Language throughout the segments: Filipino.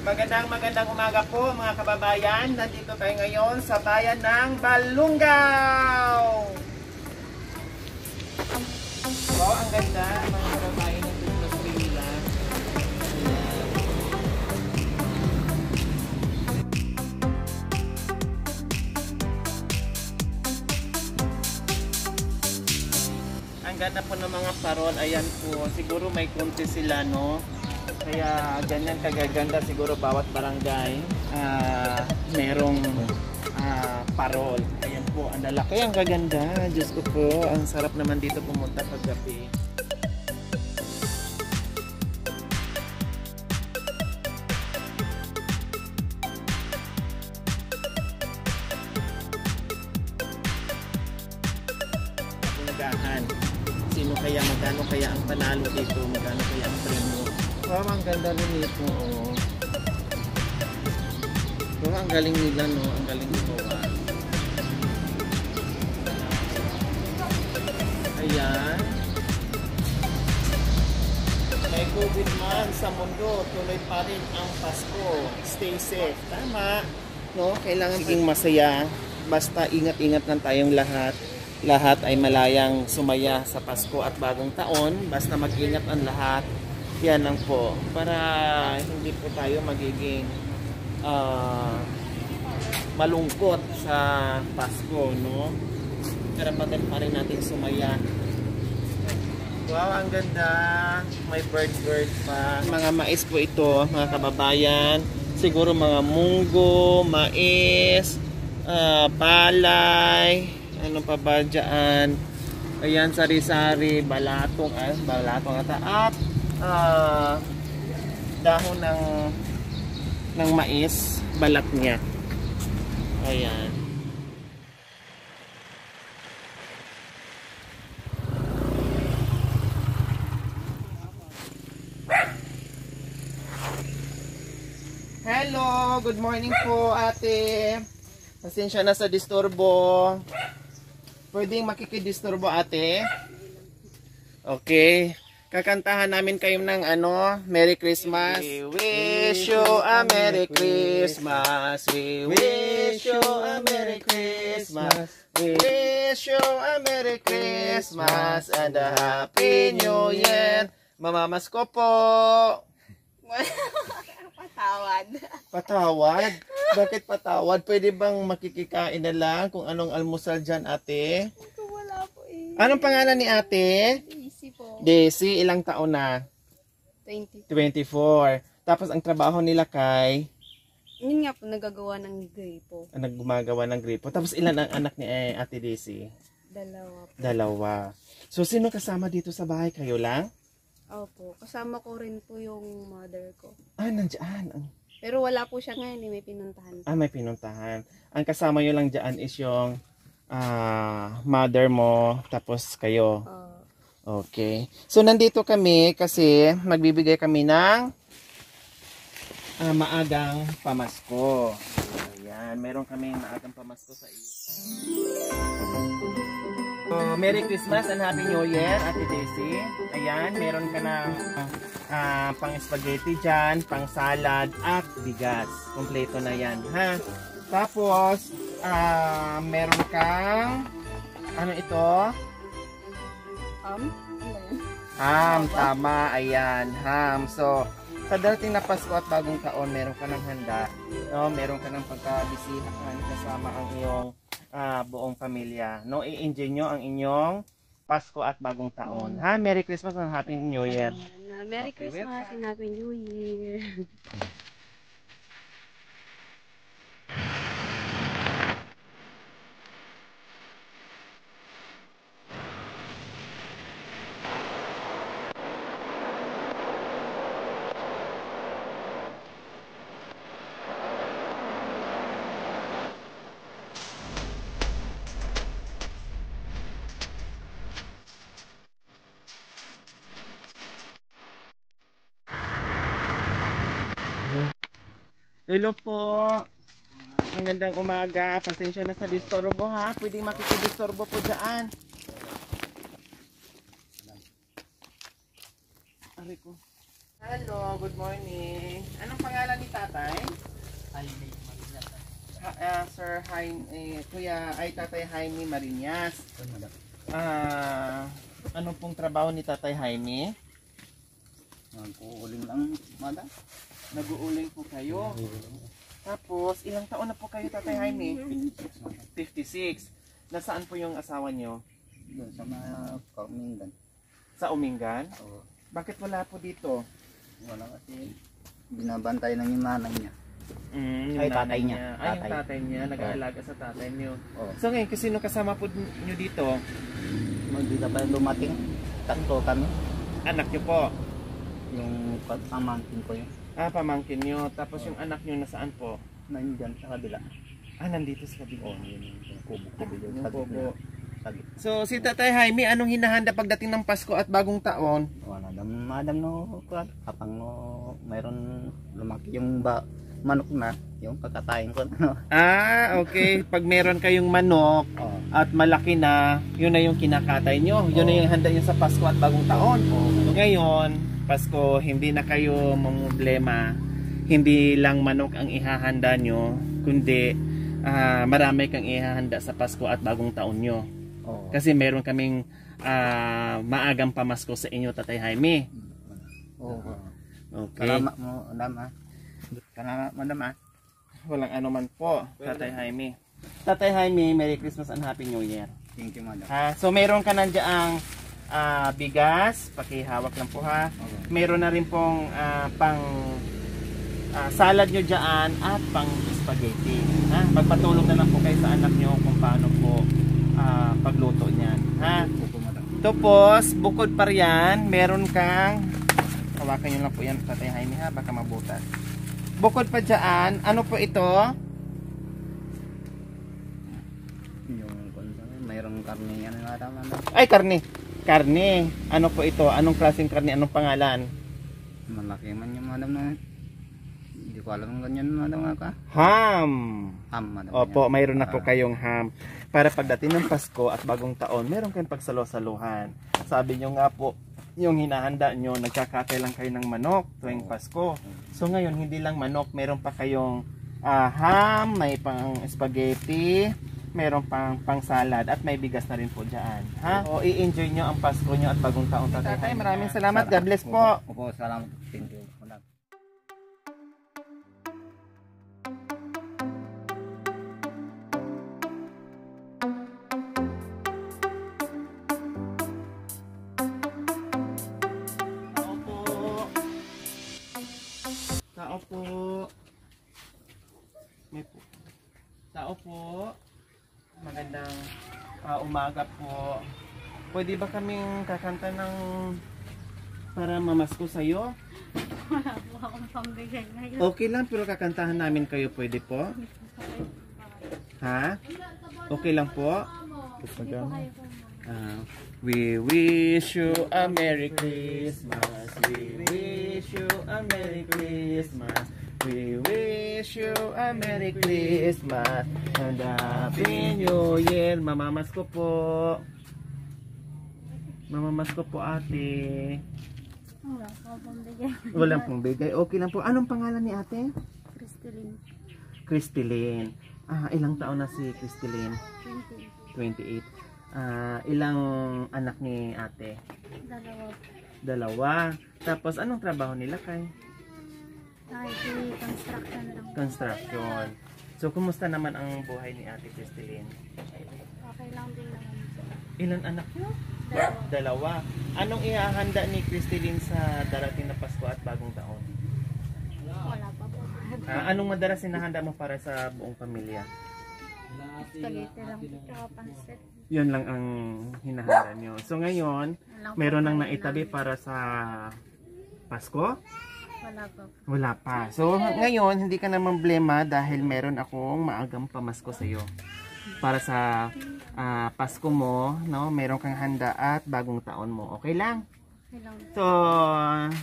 Magandang umaga po mga kababayan. Nandito tayo ngayon sa bayan ng Balungaw. Wow, ang ganda mga kababayan ng Christmas tree nila. Ang ganda po ng mga parol. Ayan po, siguro may konti sila, no? Kaya ganyan kagaganda siguro bawat barangay merong parol. Ayan po, ang lalaki, ang gaganda. Diyos ko po, ang sarap naman dito pumunta pag gabi. Punagahan. Sino kaya, magkano kaya ang panalo dito, magkano kaya ang premyo. Wow, ang ganda rin ito. Wow, ang galing nila, no? Ang galing nito. Ayan. May COVID man sa mundo, tuloy pa rin ang Pasko. Stay safe. Tama. No? Kailangan maging masaya. Basta ingat-ingat lang tayong lahat. Lahat ay malayang sumaya sa Pasko at bagong taon. Basta mag-ingat ang lahat. Yan lang po. Para hindi po tayo magiging malungkot sa Pasko, no? Karapatan pa rin natin sumaya. Wow, ang ganda. May bird pa. Mga mais po ito, mga kababayan. Siguro mga munggo, mais, palay, ano pa ba dyan? Ayan, sari-sari, balatong ata. At dahon ng mais, balat niya. Ayan. Hello, good morning po ate. Pasensya na sa disturbo. Pwedeng makikidisturbo ate? Okay. Kakantahan namin kayo ng Merry Christmas. We wish you a Merry Christmas. We wish you a Merry Christmas. We wish you a Merry Christmas and a Happy New Year. Mamamasko po. Patawad. Patawad? Bakit patawad? Pwede bang makikikain na lang kung anong almusal dyan ate? Wala po eh. Anong pangalan ni ate? Easy po. Daisy, ilang taon na? 20. 24. Tapos ang trabaho nila kay? Yun nga po, nagagawa ng gripo. Naggumagawa ng gripo. Tapos ilan ang anak ni ate Daisy? 2 po. 2. So sino kasama dito sa bahay? Kayo lang? Opo. Kasama ko rin po yung mother ko. Nandyan. Pero wala po siya ngayon, may pinuntahan. May pinuntahan. Ang kasama nyo lang dyan is yung mother mo, tapos kayo. Okay. So, nandito kami kasi magbibigay kami ng maagang pamasko. Ayan. Meron kami maagang pamasko sa iyo. Merry Christmas and Happy New Year, Ate Daisy. Ayan. Meron ka ng pang spaghetti dyan, pang salad, at bigas. Kompleto na yan, ha? Tapos, meron kang, ano ito? Ham, tama, ayan, ham. So, sa darating na Pasko at bagong taon, meron ka ng handa. No? Meron ka ng pagkabisihan kasama ang iyong buong pamilya. No? I-enjoy nyo ang inyong Pasko at bagong taon. Ha? Merry Christmas and Happy New Year. Merry Christmas and Happy New Year. Hello po. Ang gandang umaga. Pasensya na sa disturbo ha. Pwedeng makikidisturbo po dyan. Ari ko. Hello, good morning. Anong pangalan ni tatay? Jaime Marinas. Sir Jaime, Kuya, ay Tatay Jaime Marinas. Ito, madam. Ano pong trabaho ni Tatay Jaime? Magkuuling lang, madam. Nag-uuling po kayo. Tapos, ilang taon na po kayo, Tatay Jaime? 56. Nasaan po yung asawa nyo? Doon sa mga Kaumingan. Sa Umingan? Oo. Bakit wala po dito? Wala kasi binabantay ng yung nanay niya. Yung Ay, nanay tatay niya. Ay, yung tatay niya. Nag-aalaga sa tatay niyo. Oo. So ngayon, kasi sino kasama po nyo dito? Magdita pa dumating. Tatlo kami. Anak nyo po. Yung pamangkin ko yun. Pamangkin nyo. Tapos yung anak nyo nasaan po? Nandiyan sa kabila. Nandito sa kabila. Oo, yun yung kubo-kubo yun. Yung Sa kubo. gitna. Sa gitna. So, si Tatay Jaime, anong hinahanda pagdating ng Pasko at Bagong Taon? Wala madam no. Kapang no, mayroon lumaki yung manok na. Yung kakatayin ko. No? Okay. Pag meron kayong manok Oo. at malaki na, yun na yung kinakatay nyo. Yun na yung handa nyo sa Pasko at Bagong Taon. So, ngayon, Pasko, hindi na kayo mamumblema. Hindi lang manok ang ihahanda nyo, kundi marami kang ihahanda sa Pasko at Bagong Taon nyo. Oo. Kasi meron kaming maagang pamasko sa inyo, Tatay Jaime. Oo. Okay. Salamat mo, madam. Salamat, madam. Walang anuman po, Tatay Jaime. Tatay Jaime, Merry Christmas and Happy New Year. Thank you, madam. So meron ka nandiyaang bigas, pakihawak lang po ha. Okay. Meron na rin pong pang salad nyo dyan at pang spaghetti. Magpatulong na lang po kayo sa anak nyo kung paano po pagluto niyan. Opo, madam. Tapos, bukod pa riyan, meron kang, hawakan nyo lang po yan, Tatay Jaime ha, baka mabutas. Bukod pa dyan, ano po ito? Yung mayroong karne yan, madam. Ay, karne. Karne. Ano po ito? Anong klaseng karne? Anong pangalan? Malaki man yung madam na. Hindi ko alam kung ganyan, madam. Ham. Ham, madam. Opo, mayroon na po kayong ham. Para pagdating ng Pasko at Bagong Taon, meron kayong pagsalo-saluhan. Sabi nyo nga po, yung hinahanda nyo, nagkakatay lang kayo ng manok tuwing Pasko. So ngayon, hindi lang manok, meron pa kayong ham, may pang spaghetti, meron pang salad, at may bigas na rin po dyan. O i-enjoy nyo ang Pasko nyo at Bagong Taon, Tatay. Maraming salamat. God bless po. Opo, salamat. Thank you, madam. Tao po. Tao po. May po. Tao po. Magandang umaga po. Pwede ba kaming kakanta ng para mamasko sa'yo? Wala po akong pambigay ngayon. Okay lang, pero kakantahan namin kayo. Pwede po? Ha? Okay lang po? We wish you a Merry Christmas. We wish you a Merry Christmas. We wish you a Merry Christmas and a Happy New Year. Mamamasko po. Mamamasko po, ate. Wala po akong pambigay. Walang pong bigay. Okay lang po. Anong pangalan ni ate? Crystalline. Crystalline. Ilang taon na si Crystalline? 20. 28. Ilang anak ni ate? Dalawa po. Dalawa. Tapos anong trabaho nila kay? Construction lang. Construction. So kumusta naman ang buhay ni ate Crystalline? Okay lang din naman. Ilan anak niyo? Dalawa. Dalawa. Anong ihahanda ni Crystalline sa darating na Pasko at Bagong Taon? Wala pa po. Anong madalas hinahanda mo para sa buong pamilya? Spaghetti lang po. Tsaka pansit. Yun lang ang hinahanda nyo. So ngayon, Walang meron nang pagkain naitabi lang. para sa Pasko? Wala pa po. Wala pa. So ngayon, hindi ka na problema dahil meron akong maagang pamasko sa iyo. Para sa Pasko mo, no, meron kang handa at Bagong Taon mo. Okay lang? Okay lang. So,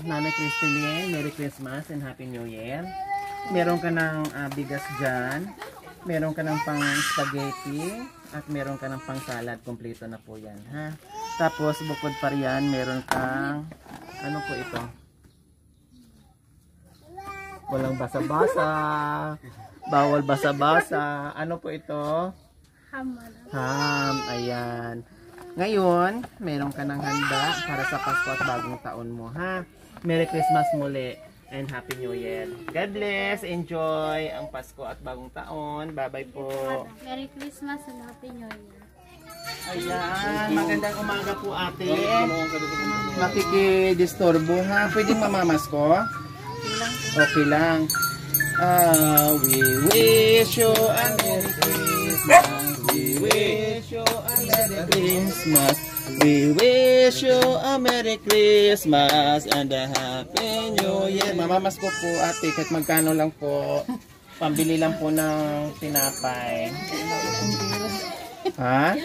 Nanay Crystalline, Merry Christmas and Happy New Year. Meron ka ng bigas dyan. Meron ka ng pang spaghetti. At meron ka ng pang salad. Kompleto na po yan. Ha? Tapos, bukod pa riyan, meron kang, ano po ito? Walang basa-basa. Bawal basa-basa. Ano po ito? Ham. Ayan. Ngayon, meron ka ng handa para sa Pasko at bagong taon mo, ha? Merry Christmas muli and Happy New Year. God bless. Enjoy ang Pasko at bagong taon. Bye-bye po. Merry Christmas and Happy New Year. Ayan. Magandang umaga po, ate. Makikidisturbo, ha? Pwedeng mamamas ko? Okay lang. We wish you a Merry Christmas. We wish you a Merry Christmas. We wish you a Merry Christmas and a Happy New Year. Mamamas ko po, ate, kahit magkano lang po. Pambili lang po ng tinapay. Ha?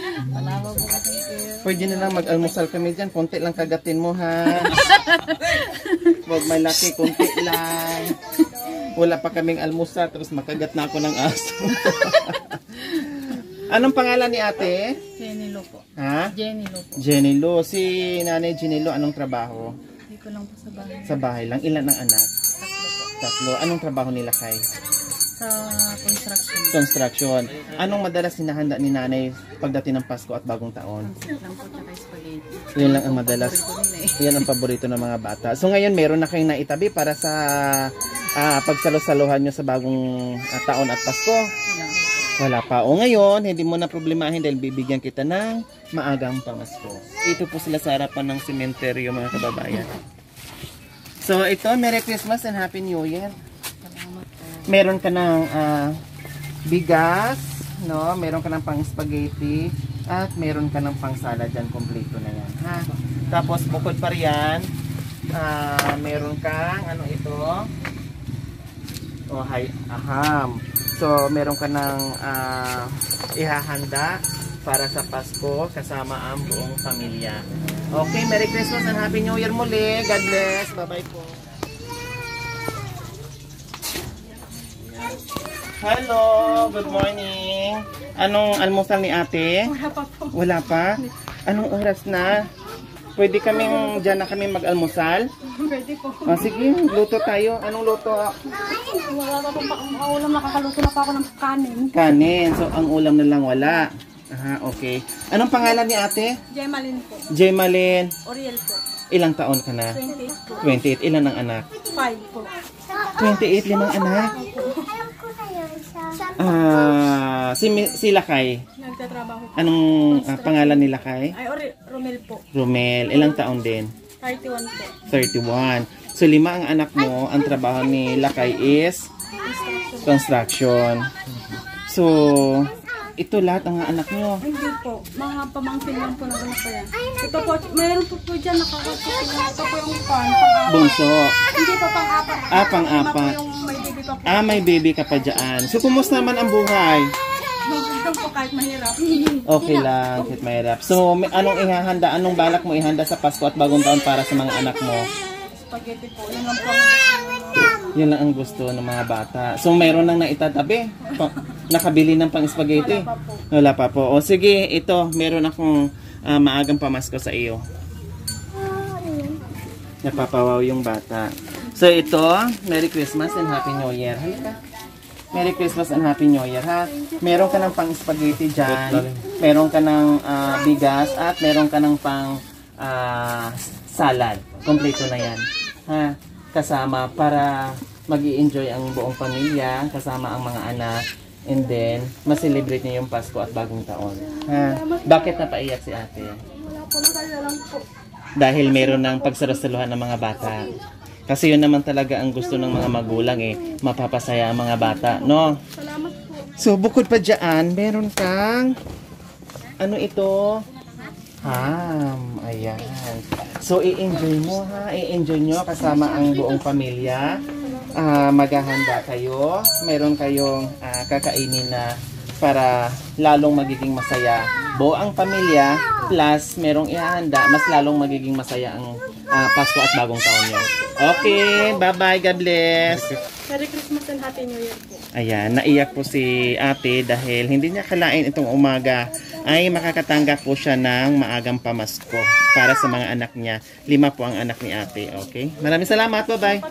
Pwede na lang mag-almusal kami dyan. Konti lang kagatin mo, ha? Huwag malaki, konti lang. Wala pa kaming almusal, tapos makagat na ako ng aso. Anong pangalan ni ate? Jenny Lo po. Ha? Jenny Lo po. Jenny Lo. Si Nanay Jenny Lo, anong trabaho? Dito lang po sa bahay. Sa bahay lang. Ilan ang anak? Tatlo. Anong trabaho nila kay? Sa construction. Construction. Anong madalas hinahanda ni nanay pagdating ng Pasko at bagong taon? Pancit lang po tsaka spaghetti. Yun lang ang madalas. Paborito nila eh. Yan ang paborito ng mga bata. So ngayon meron na kayong naitabi para sa pagsalo-saluhan nyo sa bagong taon at Pasko? Wala pa. O ngayon, hindi mo na problemahin dahil bibigyan kita ng maagang pamasko. Ito po sila sa harapan ng sementeryo, mga kababayan. So ito, Merry Christmas and Happy New Year. Meron ka ng bigas, no? Meron ka ng pang spaghetti at meron ka ng pang salad dyan, kompleto na yan, ha? Tapos bukod pa riyan, meron kang ano ito? Aham. So meron ka ng ihahanda para sa Pasko kasama ang buong pamilya. Okay, Merry Christmas and Happy New Year muli. God bless. Bye-bye po. Hello, good morning. Anong almusal ni ate? Wala pa po. Wala pa? Anong oras na? Pwede kaming, dyan na kami mag-almusal? Pwede po. Sige, luto tayo. Anong luto? Wala pa po. Ulam, nakakaluto na pa ako ng kanin. Kanin. So, ang ulam na lang wala. Aha, okay. Anong pangalan ni ate? Jemalyn po. Jemalyn. Oriel po. Ilang taon ka na? 28 po. 28. Ilan ang anak? 5 po. 28, limang anak? Si Lakay. Nagtatrabaho po. Anong pangalan ni Lakay? Ay, Romel po. Romel. Ilang taon din? 31 po. 31. So, 5 ang anak mo. Ang trabaho ni Lakay is construction. So, ito lahat ang anak nyo. Hindi po. Mga pamangkin lang po na anak ko yan. Ito po, mayroon po dyan nakakasusin. Ito po yung pang-apat. Bunso. Hindi po pang-apat. Pang-apat. Yung may baby pa po. May baby ka pa dyan. So, kumusta naman ang buhay? Ito po kahit mahirap. Okay lang, kahit mahirap. So, anong ihahanda? Anong balak mo ihanda sa Pasko at bagong taon para sa mga anak mo? Spaghetti po. Yun lang po. Yun lang ang gusto ng mga bata. So, mayroon nang naitatabi. Nakabili ng pang-spaghetti. Wala pa po. Wala pa po. O sige, ito. Meron akong maagang pamasko sa iyo. Napapawaw yung bata. So, ito. Merry Christmas and Happy New Year. Halika. Merry Christmas and Happy New Year, ha? Meron ka ng pang-spaghetti dyan. Meron ka ng bigas. At meron ka ng pang salad. Kompleto na yan. Ha? Kasama para mag-i-enjoy ang buong pamilya, kasama ang mga anak, and then ma-celebrate niyo yung Pasko at bagong taon. Ha? Bakit napaiyak si ate? Wala po. Nakala lang po. Dahil meron ng pagsarasaluhan ng mga bata. Kasi yun naman talaga ang gusto ng mga magulang mapapasaya ang mga bata, no? Salamat po. So bukod pa dyan, meron kang ano ito? Ham. Ayan. So, i-enjoy mo, ha? I-enjoy nyo kasama ang buong pamilya. Maghahanda kayo. Meron kayong kakainin na para lalong magiging masaya buong pamilya. Plus, merong ihahanda, mas lalong magiging masaya ang Pasko at bagong taon nyo. Okay. Bye-bye. God bless. Merry Christmas and Happy New Year po. Ayan, naiyak po si ate dahil hindi niya kalain itong umaga ay makakatanggap po siya ng maagang pamasko para sa mga anak niya. 5 po ang anak ni ate, okay? Maraming salamat, bye-bye.